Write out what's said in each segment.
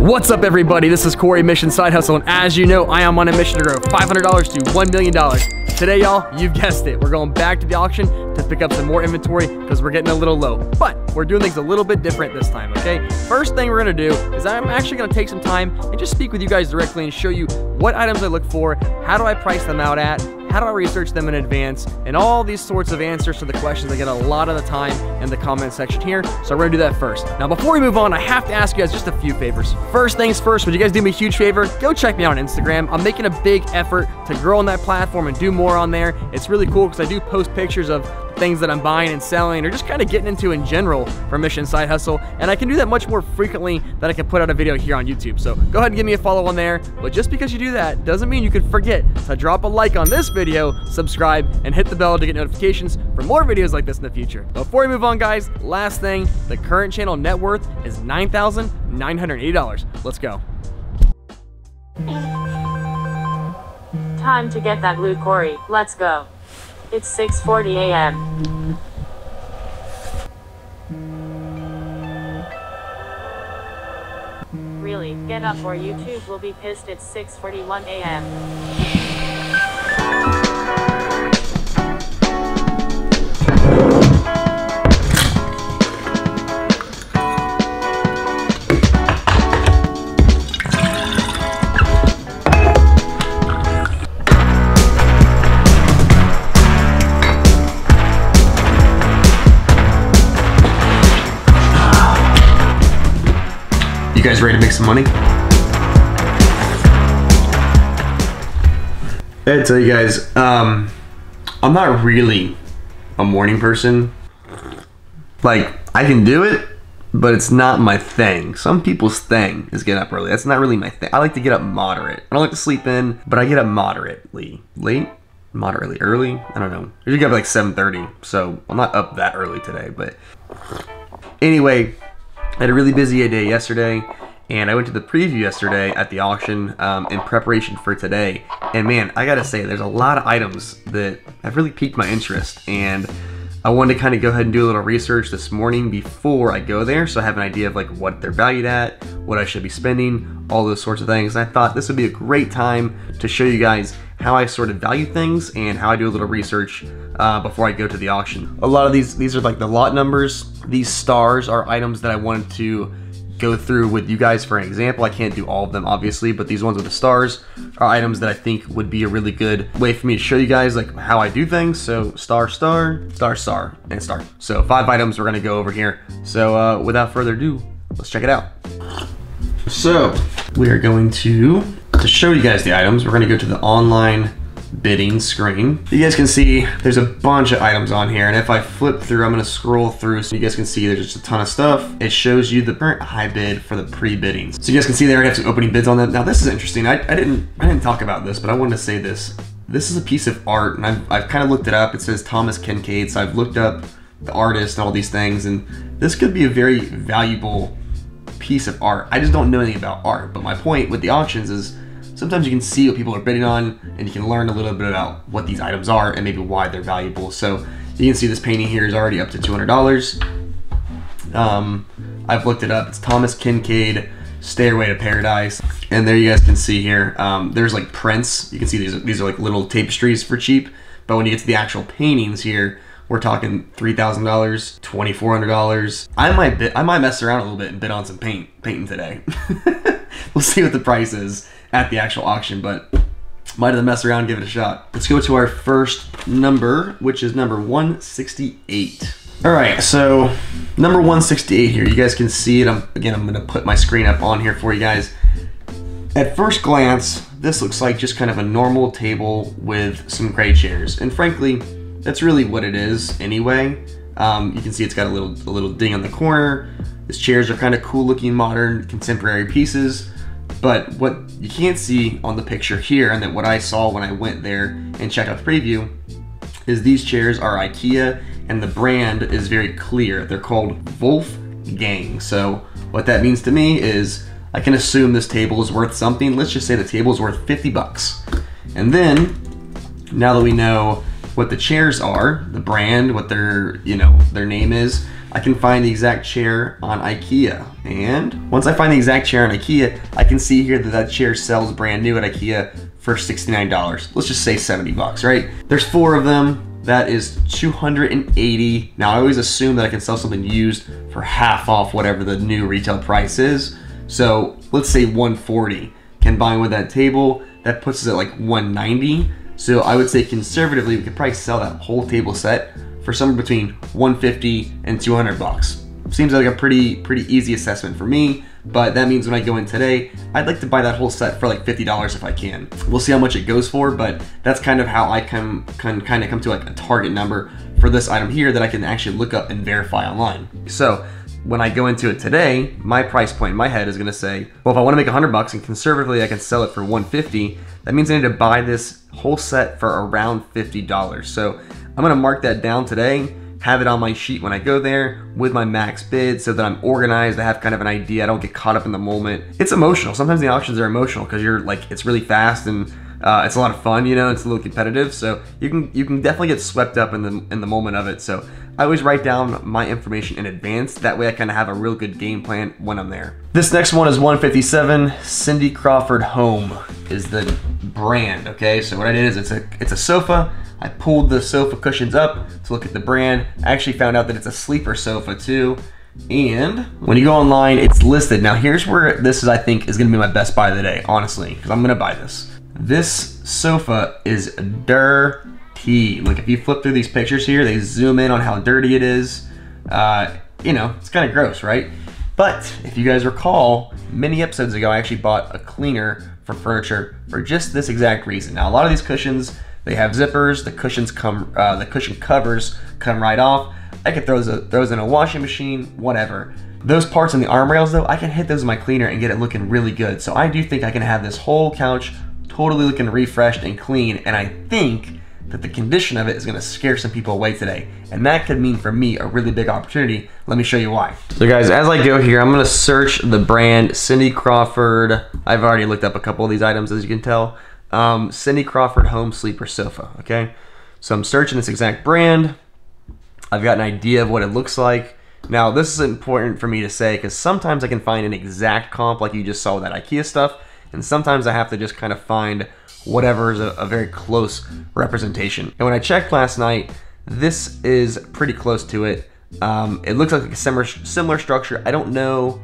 What's up, everybody? This is Corey, Mission Side Hustle, and as you know, I am on a mission to grow $500 to $1 million. Today, y'all, you guessed it, we're going back to the auction to pick up some more inventory because we're getting a little low. But we're doing things a little bit different this time, okay? First thing we're gonna do is I'm actually gonna take some time and just speak with you guys directly and show you what items I look for, how do I price them out at, how do I research them in advance, and all these sorts of answers to the questions I get a lot of the time in the comment section here. So we're gonna do that first. Now, before we move on, I have to ask you guys just a few favors. First things first, would you guys do me a huge favor? Go check me out on Instagram. I'm making a big effort to grow on that platform and do more on there. It's really cool because I do post pictures of things that I'm buying and selling or just kind of getting into in general for Mission Side Hustle, and I can do that much more frequently than I can put out a video here on YouTube. So go ahead and give me a follow on there, but just because you do that doesn't mean you can forget to drop a like on this video, subscribe, and hit the bell to get notifications for more videos like this in the future. Before we move on, guys, last thing, the current channel net worth is $9,980. Let's go. Time to get that loot, Corey. Let's go. It's 6:40 a.m. Really, get up or YouTube will be pissed. It's 6:41 a.m. You guys ready to make some money? I gotta tell you guys, I'm not really a morning person. Like, I can do it, but it's not my thing. Some people's thing is get up early. That's not really my thing. I like to get up moderate. I don't like to sleep in, but I get up moderately. Late? Moderately early? I don't know. I usually get up like 7:30, so I'm not up that early today, but anyway, I had a really busy day yesterday, and I went to the preview yesterday at the auction in preparation for today. And man, I gotta say, there's a lot of items that have really piqued my interest, and I wanted to kind of go ahead and do a little research this morning before I go there, so I have an idea of like what they're valued at, what I should be spending, all those sorts of things. And I thought this would be a great time to show you guys how I sort of value things and how I do a little research before I go to the auction. A lot of these are like the lot numbers. These stars are items that I wanted to go through with you guys for an example. I can't do all of them, obviously, but these ones with the stars are items that I think would be a really good way for me to show you guys like how I do things. So star, star, star, star, and star. So 5 items we're gonna go over here. So without further ado, let's check it out. So we are going to show you guys the items. We're gonna go to the online bidding screen. You guys can see there's a bunch of items on here, and if I flip through, I'm gonna scroll through so you guys can see there's just a ton of stuff. It shows you the current high bid for the pre-biddings. So you guys can see there I have some opening bids on that. Now this is interesting. I didn't talk about this, but I wanted to say this. This is a piece of art, and I've kind of looked it up. It says Thomas Kincaid, so I've looked up the artist and all these things, and this could be a very valuable piece of art. I just don't know anything about art, but my point with the auctions is sometimes you can see what people are bidding on, and you can learn a little bit about what these items are and maybe why they're valuable. So you can see this painting here is already up to $200. I've looked it up. It's Thomas Kincaid, Stairway to Paradise. And there you guys can see here, there's like prints. You can see these are like little tapestries for cheap. But when you get to the actual paintings here, we're talking $3,000, $2,400. I might mess around a little bit and bid on some painting today. We'll see what the price is at the actual auction, but might have mess around, give it a shot. Let's go to our first number, which is number 168. All right, so number 168 here, you guys can see it. I'm gonna put my screen up on here for you guys. At first glance, this looks like just kind of a normal table with some gray chairs, and frankly, that's really what it is anyway. You can see it's got a little ding on the corner. These chairs are kind of cool looking, modern, contemporary pieces. But what you can't see on the picture here, and that what I saw when I went there and checked out the preview, is these chairs are IKEA, and the brand is very clear. They're called Wolfgang. So what that means to me is I can assume this table is worth something. Let's just say the table is worth 50 bucks. And then, now that we know what the chairs are, the brand, what their name is, I can find the exact chair on IKEA. And once I find the exact chair on IKEA, I can see here that that chair sells brand new at IKEA for $69. Let's just say 70 bucks, right? There's 4 of them. That is 280. Now I always assume that I can sell something used for half off whatever the new retail price is. So let's say 140. Combined with that table, that puts us at like 190. So I would say conservatively, we could probably sell that whole table set for somewhere between 150 and 200 bucks. Seems like a pretty easy assessment for me, but that means when I go in today, I'd like to buy that whole set for like $50 if I can. We'll see how much it goes for, but that's kind of how I can kind of come to like a target number for this item here that I can actually look up and verify online. So when I go into it today, my price point in my head is gonna say, well, if I wanna make 100 bucks and conservatively I can sell it for 150, that means I need to buy this whole set for around $50. So I'm gonna mark that down today, have it on my sheet when I go there with my max bid so that I'm organized, I have kind of an idea, I don't get caught up in the moment. It's emotional. Sometimes the auctions are emotional because you're like, it's really fast and it's a lot of fun, you know, it's a little competitive. So you can definitely get swept up in the moment of it. So I always write down my information in advance. That way I kind of have a real good game plan when I'm there. This next one is 157. Cindy Crawford Home is the brand, okay? So what I did is it's a sofa. I pulled the sofa cushions up to look at the brand. I actually found out that it's a sleeper sofa too. And when you go online, it's listed. Now here's where this is, I think, is gonna be my best buy of the day, honestly, because I'm gonna buy this. This sofa is dirty. Like if you flip through these pictures here, they zoom in on how dirty it is. You know, it's kind of gross, right? But if you guys recall, many episodes ago, I actually bought a cleaner for furniture for just this exact reason. Now a lot of these cushions, they have zippers. The cushion covers come right off. I could throw those in a washing machine, whatever. Those parts on the armrails though, I can hit those in my cleaner and get it looking really good. So I do think I can have this whole couch totally looking refreshed and clean, and I think that the condition of it is gonna scare some people away today. And that could mean for me a really big opportunity. Let me show you why. So guys, as I go here, I'm gonna search the brand Cindy Crawford. I've already looked up a couple of these items, as you can tell. Cindy Crawford Home Sleeper Sofa, okay? So I'm searching this exact brand. I've got an idea of what it looks like. Now this is important for me to say because sometimes I can find an exact comp like you just saw with that IKEA stuff, and sometimes I have to just kind of find whatever is a very close representation. And when I checked last night, this is pretty close to it. It looks like a similar structure. I don't know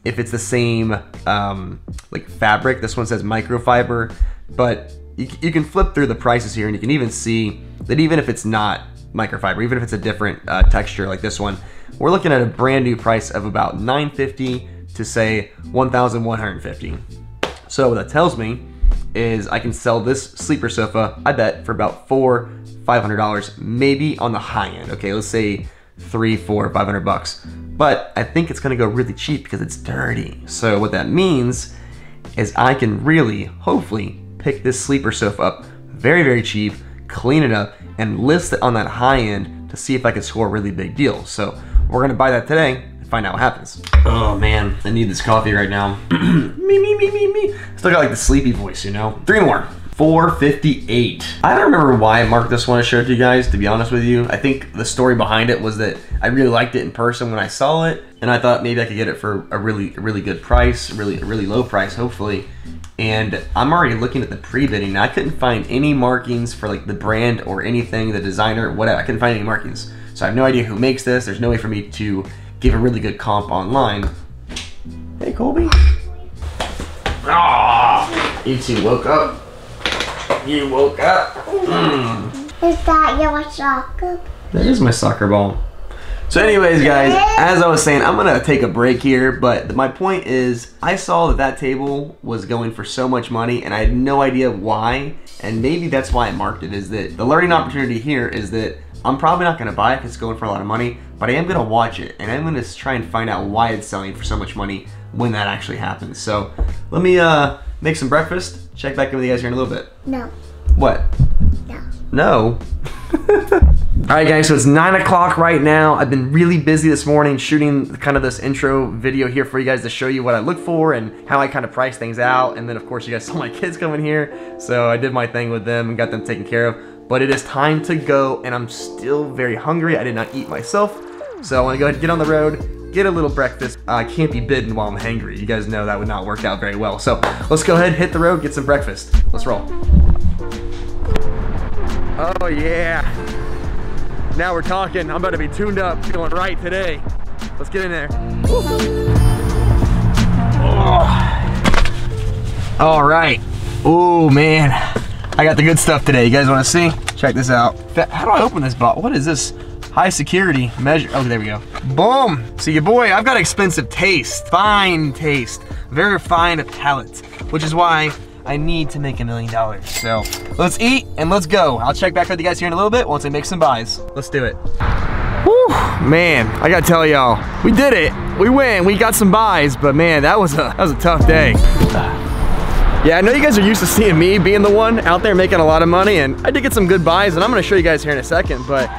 if it's the same like fabric. This one says microfiber, but you can flip through the prices here and you can even see that even if it's not microfiber, even if it's a different texture like this one, we're looking at a brand new price of about $950 to say $1,150. So what that tells me is I can sell this sleeper sofa, I bet, for about $400-500, maybe on the high end. Okay, let's say $300-500 bucks. But I think it's gonna go really cheap because it's dirty. So what that means is I can really, hopefully, pick this sleeper sofa up very, very cheap, clean it up, and list it on that high end to see if I can score a really big deal. So we're gonna buy that today and find out what happens. Oh man, I need this coffee right now. me. Still got like the sleepy voice, you know? 3 more. 458. I don't remember why I marked this one and showed it to you guys, to be honest with you. I think the story behind it was that I really liked it in person when I saw it, and I thought maybe I could get it for a really good price, a really low price, hopefully. And I'm already looking at the pre-bidding. Now I couldn't find any markings for like the brand or anything, the designer, whatever. I couldn't find any markings. So I have no idea who makes this. There's no way for me to give a really good comp online. Hey, Colby. Ah, you two woke up. You woke up. Is that your soccer? That is my soccer ball. So anyways, guys, as I was saying, I'm gonna take a break here, but my point is I saw that table was going for so much money and I had no idea why, and maybe that's why I marked it, is that the learning opportunity here is that I'm probably not gonna buy it because it's going for a lot of money, but I am gonna watch it and I'm gonna try and find out why it's selling for so much money when that actually happens. So let me make some breakfast, check back in with you guys here in a little bit. No. What? No. No. Alright guys, so it's 9 o'clock right now. I've been really busy this morning shooting kind of this intro video here for you guys to show you what I look for and how I kind of price things out. And then of course you guys saw my kids coming here, so I did my thing with them and got them taken care of. But it is time to go and I'm still very hungry. I did not eat myself. So I want to go ahead and get on the road, get a little breakfast. I can't be bidden while I'm hangry. You guys know that would not work out very well. So let's go ahead, hit the road, get some breakfast. Let's roll. Oh yeah. Now we're talking. I'm about to be tuned up, feeling right today. Let's get in there. Oh. All right. Oh man, I got the good stuff today. You guys want to see? Check this out. How do I open this bottle? What is this? High security measure. Oh, there we go. Boom. See, your boy, I've got expensive taste, fine taste, very fine palate, which is why I need to make $1 million. So let's eat and let's go. I'll check back with you guys here in a little bit once I make some buys. Let's do it. Whew, man, I gotta tell y'all, we did it. We win, we got some buys, but man, that was a tough day. Yeah, I know you guys are used to seeing me being the one out there making a lot of money, and I did get some good buys, and I'm gonna show you guys here in a second, but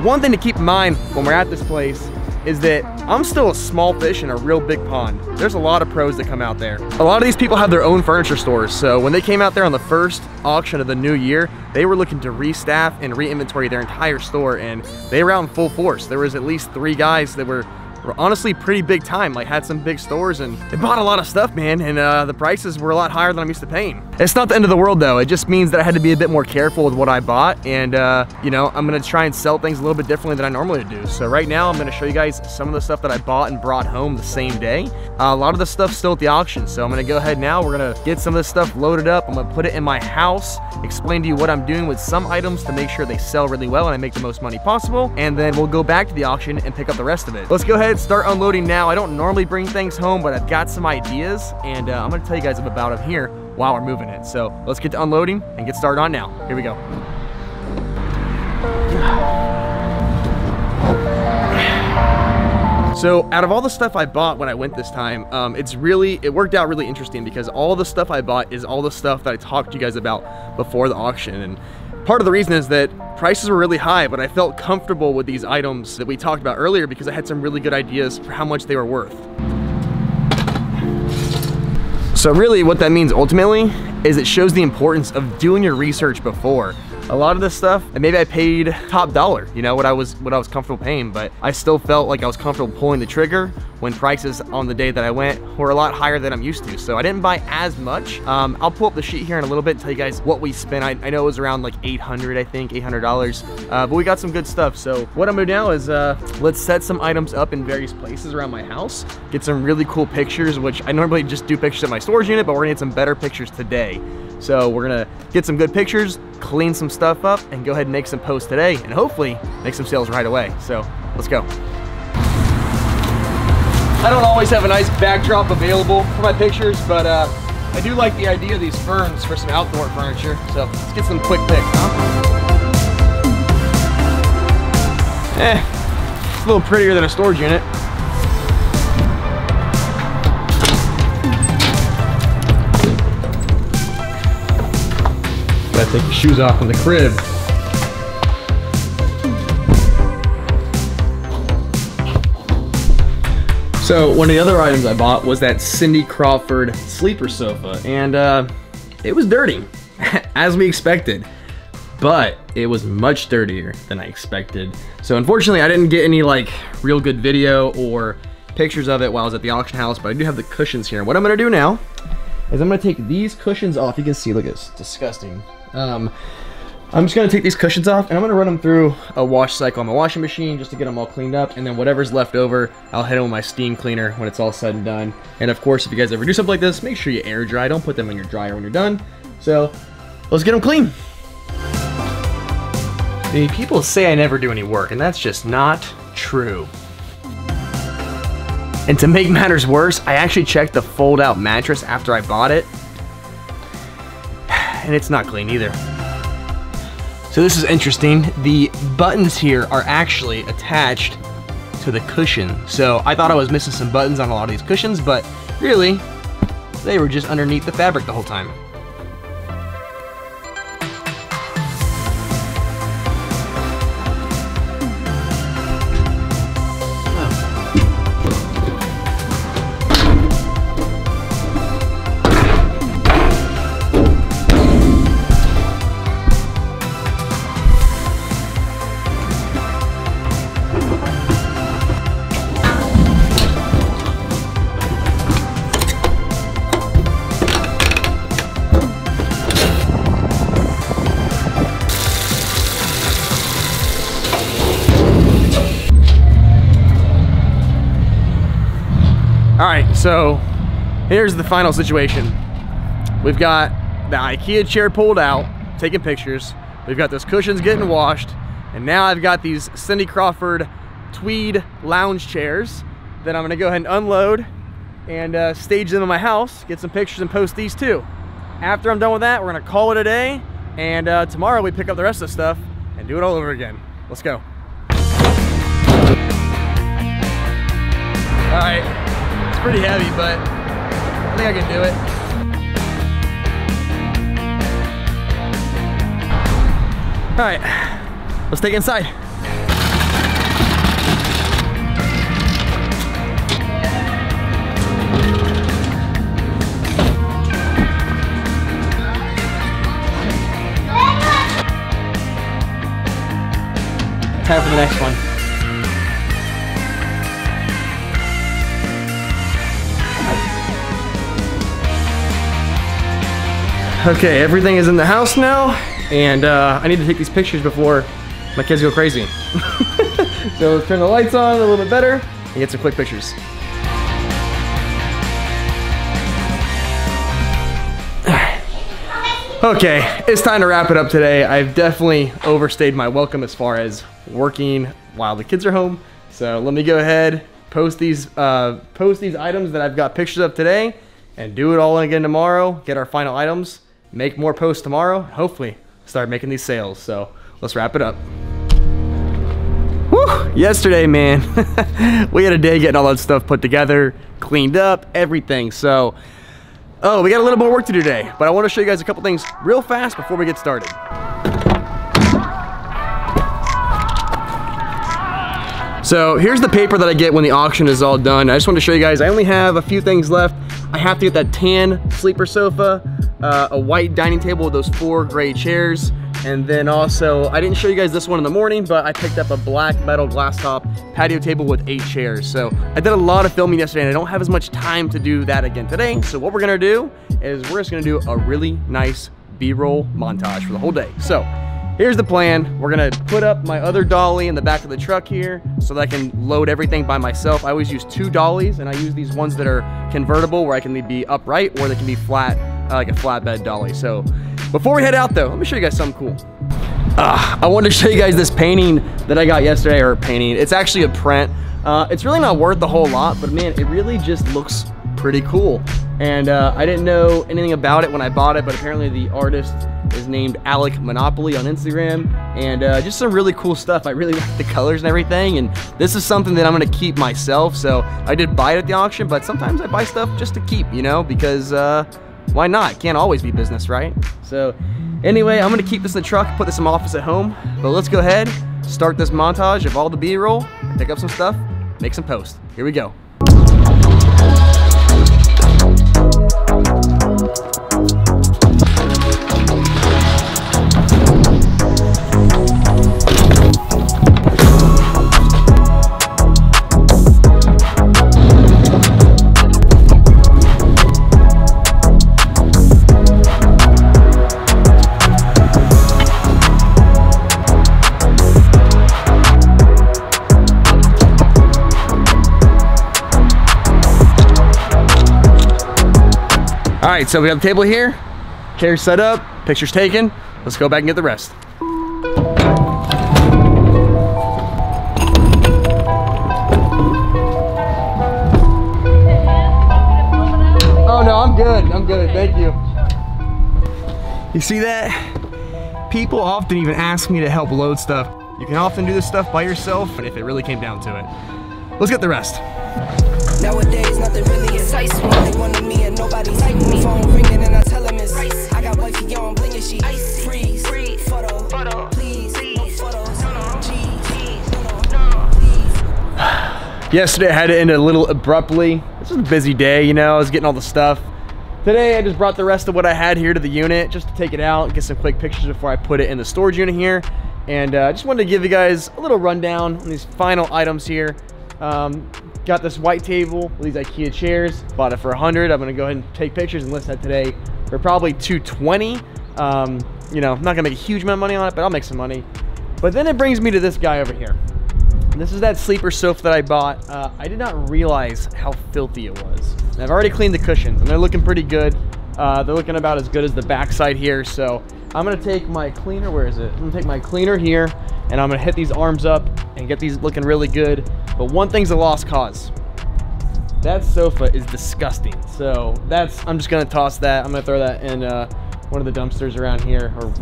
one thing to keep in mind when we're at this place is that I'm still a small fish in a real big pond. There's a lot of pros that come out there. A lot of these people have their own furniture stores, so when they came out there on the first auction of the new year, they were looking to restaff and re-inventory their entire store, and they were out in full force. There was at least 3 guys that were honestly pretty big time, like had some big stores, and they bought a lot of stuff, man, and the prices were a lot higher than I'm used to paying. It's not the end of the world though. It just means that I had to be a bit more careful with what I bought, and you know, I'm gonna try and sell things a little bit differently than I normally do. So right now I'm gonna show you guys some of the stuff that I bought and brought home the same day. A lot of the stuff's still at the auction, so I'm gonna go ahead now. We're gonna get some of this stuff loaded up. I'm gonna put it in my house, explain to you what I'm doing with some items to make sure they sell really well and I make the most money possible, and then we'll go back to the auction and pick up the rest of it. Let's go ahead, start unloading now. I don't normally bring things home, but I've got some ideas, and I'm gonna tell you guys about them here while we're moving it. So let's get to unloading and get started on now. Here we go. So out of all the stuff I bought when I went this time, it worked out really interesting because all the stuff I bought is all the stuff that I talked to you guys about before the auction. And part of the reason is that prices were really high, but I felt comfortable with these items that we talked about earlier because I had some really good ideas for how much they were worth. So really what that means ultimately is it shows the importance of doing your research before. A lot of this stuff, and maybe I paid top dollar, you know, what I was comfortable paying, but I still felt like I was comfortable pulling the trigger when prices on the day that I went were a lot higher than I'm used to. So I didn't buy as much. I'll pull up the sheet here in a little bit and tell you guys what we spent. I know it was around like 800, I think, $800, but we got some good stuff. So what I'm gonna do now is let's set some items up in various places around my house, get some really cool pictures, which I normally just do pictures at my storage unit, but we're gonna get some better pictures today. So we're gonna get some good pictures, clean some stuff up, and go ahead and make some posts today, and hopefully make some sales right away. So let's go. I don't always have a nice backdrop available for my pictures, but I do like the idea of these ferns for some outdoor furniture. So let's get some quick pics, huh? It's a little prettier than a storage unit. Gotta take the shoes off in the crib. So one of the other items I bought was that Cindy Crawford sleeper sofa, and it was dirty, as we expected, but it was much dirtier than I expected. So unfortunately I didn't get any like real good video or pictures of it while I was at the auction house, but I do have the cushions here. And what I'm gonna do now is I'm gonna take these cushions off. You can see, look, it's disgusting. I'm just gonna take these cushions off and I'm gonna run them through a wash cycle on my washing machine just to get them all cleaned up, and then whatever's left over, I'll hit them with my steam cleaner when it's all said and done. And of course, if you guys ever do something like this, make sure you air dry. Don't put them in your dryer when you're done. So let's get them clean. The people say I never do any work, and that's just not true. And to make matters worse, I actually checked the fold-out mattress after I bought it, and it's not clean either. So this is interesting. The buttons here are actually attached to the cushion. So I thought I was missing some buttons on a lot of these cushions, but really, they were just underneath the fabric the whole time. All right, so here's the final situation. We've got the IKEA chair pulled out, taking pictures. We've got those cushions getting washed. And now I've got these Cindy Crawford tweed lounge chairs that I'm gonna go ahead and unload and stage them in my house, get some pictures and post these too. After I'm done with that, we're gonna call it a day. And tomorrow we pick up the rest of the stuff and do it all over again. Let's go. All right, it's pretty heavy, but I think I can do it. All right, let's take it inside. Time for the next one. Okay, everything is in the house now, and I need to take these pictures before my kids go crazy. So let's turn the lights on a little bit better and get some quick pictures. Okay, it's time to wrap it up today. I've definitely overstayed my welcome as far as working while the kids are home. So let me go ahead, post these items that I've got pictures of today, and do it all again tomorrow. Get our final items, make more posts tomorrow, hopefully start making these sales. So let's wrap it up. Whew, yesterday, man, we had a day getting all that stuff put together, cleaned up, everything. So, oh, we got a little more work to do today, but I want to show you guys a couple things real fast before we get started. So here's the paper that I get when the auction is all done. I just want to show you guys, I only have a few things left. I have to get that tan sleeper sofa, a white dining table with those 4 gray chairs, and then also, I didn't show you guys this one in the morning, but I picked up a black metal glass top patio table with 8 chairs. So I did a lot of filming yesterday, and I don't have as much time to do that again today. So what we're gonna do is we're just gonna do a really nice B-roll montage for the whole day. So here's the plan. We're gonna put up my other dolly in the back of the truck here so that I can load everything by myself. I always use 2 dollies, and I use these ones that are convertible where I can be upright or they can be flat, like a flatbed dolly. So before we head out though, let me show you guys something cool. I wanted to show you guys this painting that I got yesterday, or painting. It's actually a print. It's really not worth the whole lot, but man, it really just looks pretty cool. And I didn't know anything about it when I bought it, but apparently the artist is named Alec Monopoly on Instagram, and just some really cool stuff. I really like the colors and everything, and this is something that I'm gonna keep myself. So I did buy it at the auction, but sometimes I buy stuff just to keep, you know, because why not? Can't always be business, right? So anyway, I'm gonna keep this in the truck, put this in my office at home, but let's go ahead, start this montage of all the B-roll, pick up some stuff, make some posts. Here we go. All right, so we have the table here, chairs set up, pictures taken. Let's go back and get the rest. Oh no, I'm good, thank you. You see that? People often even ask me to help load stuff. You can often do this stuff by yourself, and if it really came down to it. Let's get the rest. Nowadays, nothing really excites me. They wanted me and nobody like me. Phone ringing and I tell them it's ice. I got wifey on bling and she icy. Freeze, photo, please, no photos. No, please. Yesterday I had to end it a little abruptly. This was a busy day, you know, I was getting all the stuff. Today I just brought the rest of what I had here to the unit just to take it out and get some quick pictures before I put it in the storage unit here. And I just wanted to give you guys a little rundown on these final items here. Got this white table with these IKEA chairs. Bought it for 100. I'm gonna go ahead and take pictures and list that today for probably 220. You know, I'm not gonna make a huge amount of money on it, but I'll make some money. But then it brings me to this guy over here. This is that sleeper sofa that I bought. I did not realize how filthy it was. And I've already cleaned the cushions, and they're looking pretty good. They're looking about as good as the backside here. So I'm gonna take my cleaner, where is it? I'm gonna take my cleaner here, and I'm gonna hit these arms up and get these looking really good. But one thing's a lost cause. That sofa is disgusting. So I'm just gonna toss that. I'm gonna throw that in one of the dumpsters around here, or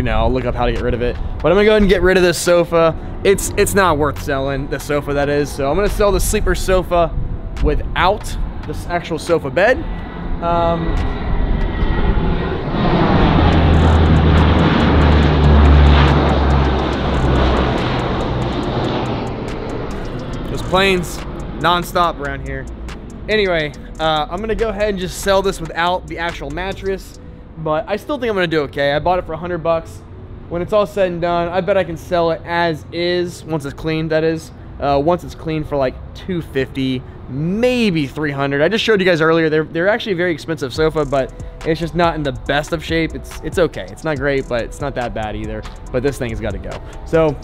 I'll look up how to get rid of it. But I'm gonna go ahead and get rid of this sofa. It's not worth selling, the sofa that is. So I'm gonna sell the sleeper sofa without this actual sofa bed. Those planes non-stop around here. Anyway, I'm gonna go ahead and just sell this without the actual mattress, but I still think I'm gonna do okay. I bought it for 100 bucks. When it's all said and done, I bet I can sell it as is, once it's cleaned, that is. Once it's cleaned, for like 250, maybe 300. I just showed you guys earlier, they're actually a very expensive sofa, but it's just not in the best of shape. It's okay. It's not great, but it's not that bad either. But this thing has got to go. So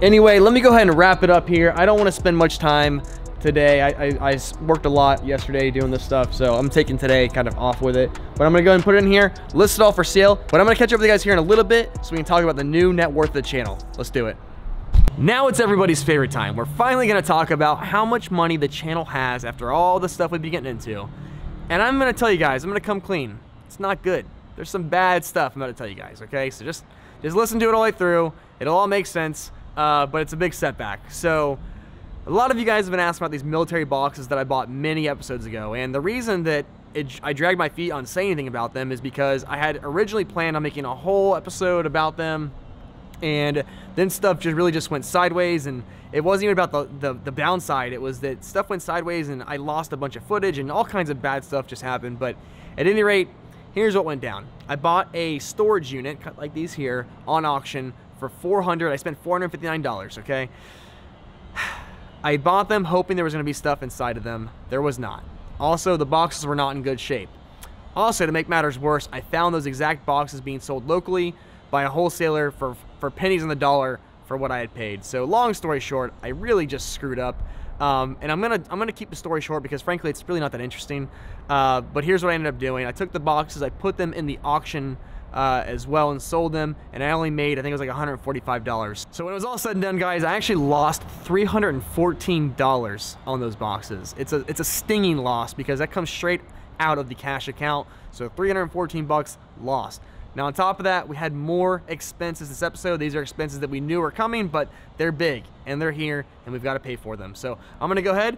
anyway, let me go ahead and wrap it up here. I don't want to spend much time today. I worked a lot yesterday doing this stuff, so I'm taking today kind of off with it. But I'm gonna go ahead and put it in here, list it all for sale. But I'm gonna catch up with you guys here in a little bit so we can talk about the new net worth of the channel. Let's do it. Now it's everybody's favorite time. We're finally gonna talk about how much money the channel has after all the stuff we've been getting into. And I'm gonna tell you guys, I'm gonna come clean. It's not good. There's some bad stuff I'm gonna tell you guys, okay? So just listen to it all the way through. It'll all make sense, but it's a big setback. So a lot of you guys have been asking about these military boxes that I bought many episodes ago, and the reason that I dragged my feet on saying anything about them is because I had originally planned on making a whole episode about them, and then stuff just went sideways, and it wasn't even about the downside. It was that stuff went sideways, and I lost a bunch of footage, and all kinds of bad stuff just happened. But at any rate, here's what went down. I bought a storage unit, cut like these here, on auction for $400. I spent $459, okay? I bought them hoping there was going to be stuff inside of them. There was not. Also, the boxes were not in good shape. Also, to make matters worse, I found those exact boxes being sold locally by a wholesaler for pennies on the dollar for what I had paid. So long story short, I really just screwed up. And I'm gonna keep the story short because frankly, it's really not that interesting. But here's what I ended up doing. I took the boxes, I put them in the auction as well and sold them, and I only made, I think it was like $145. So when it was all said and done, guys, I actually lost $314 on those boxes. It's a stinging loss because that comes straight out of the cash account. So 314 bucks lost. Now on top of that, we had more expenses this episode. These are expenses that we knew were coming, but they're big and they're here and we've got to pay for them. So I'm gonna go ahead,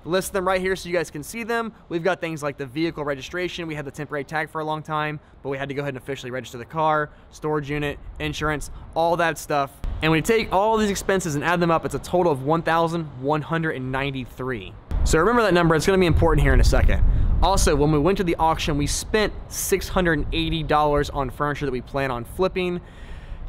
list them right here so you guys can see them. We've got things like the vehicle registration. We had the temporary tag for a long time, but we had to go ahead and officially register the car, storage unit, insurance, all that stuff. And when you take all these expenses and add them up, it's a total of $1,193. So remember that number, it's gonna be important here in a second. Also, when we went to the auction, we spent $680 on furniture that we plan on flipping,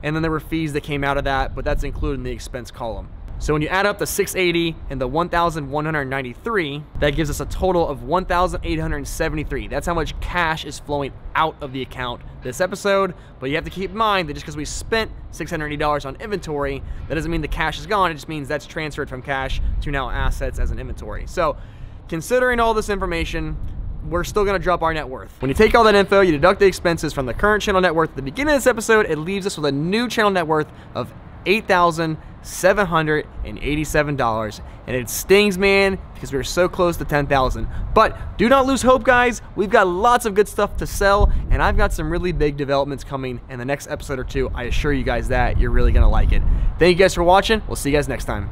and then there were fees that came out of that, but that's included in the expense column. So when you add up the 680 and the 1,193, that gives us a total of 1,873. That's how much cash is flowing out of the account this episode. But you have to keep in mind that just because we spent $680 on inventory, that doesn't mean the cash is gone. It just means that's transferred from cash to now assets as an inventory. So considering all this information, we're still gonna drop our net worth. When you take all that info, you deduct the expenses from the current channel net worth at the beginning of this episode, it leaves us with a new channel net worth of $8,787, and it stings, man, because we were so close to 10,000. But do not lose hope, guys. We've got lots of good stuff to sell, and I've got some really big developments coming in the next episode or two. I assure you guys that you're really gonna like it. Thank you guys for watching. We'll see you guys next time.